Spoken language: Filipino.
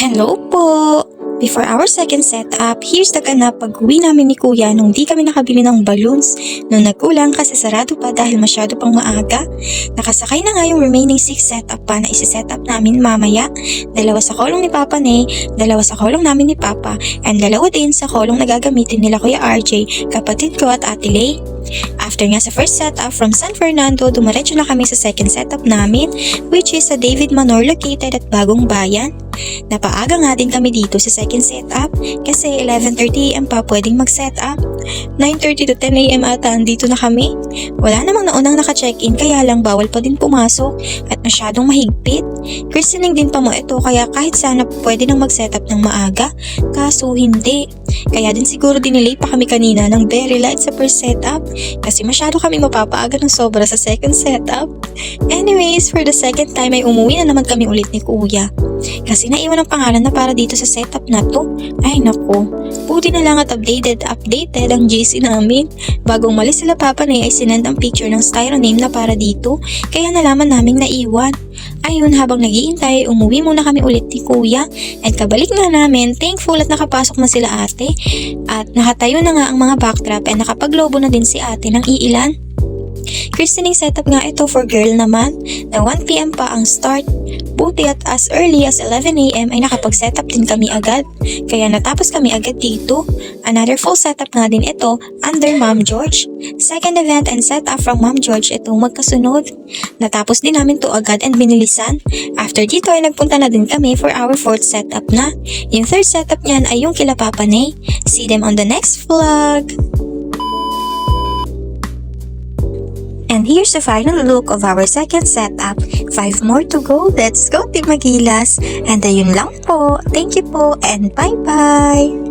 Hello po! Before our second setup, here's the ganap pag-uwi namin ni Kuya nung di kami nakabili ng balloons nung nagkulang kasi sarado pa dahil masyado pang maaga. Nakasakay na nga yung remaining 6 setup pa na isi-setup namin mamaya. Dalawa sa kolong ni Papa Ney, dalawa sa kolong namin ni Papa, and dalawa din sa kolong na gagamitin nila Kuya RJ, kapatid ko at Ate Lay. After nga sa first setup from San Fernando, dumiretso na kami sa second setup namin, which is sa David Manor located at Bagong Bayan. Napaaga nga din kami dito sa second setup kasi 11:30 am pa pwedeng mag-setup. 9:30 to 10 AM ata andito na kami. Wala namang naunang naka-check-in kaya lang bawal pa din pumasok at masyadong mahigpit. Christening din pa mo ito kaya kahit sana pwede nang mag-setup ng maaga, kaso hindi. Kaya din siguro dinelay pa kami kanina ng very light sa first setup kasi masyado kami mapapaaga ng sobra sa second setup. Anyways, for the second time ay umuwi na naman kami ulit ni Kuya. Kasi naiwan ang pangalan na para dito sa setup na to. Ay naku, buti na lang at updated ang GC namin. Bago umalis sila Papa Ney ay sinend ang picture ng styro name na para dito, kaya nalaman naming naiwan. Ayun, habang nagiintay, umuwi muna kami ulit ni Kuya, and kabalik nga namin, thankful at nakapasok na sila ate. At nakatayo na nga ang mga backdrop and nakapaglobo na din si ate ng iilan. Christening setup nga ito for girl naman, na 1 PM pa ang start. Buti at as early as 11 AM ay nakapag-setup din kami agad, kaya natapos kami agad dito. Another full setup nga din ito under Ma'am George. Second event and setup from Ma'am George itong magkasunod. Natapos din namin to agad and binilisan. After dito ay nagpunta na din kami for our fourth setup na. Yung third setup niyan ay yung kila Papa Ney. See them on the next vlog! And here's the final look of our second setup. 5 more to go. Let's go, Team Magilas! And ayun lang po. Thank you po and bye-bye!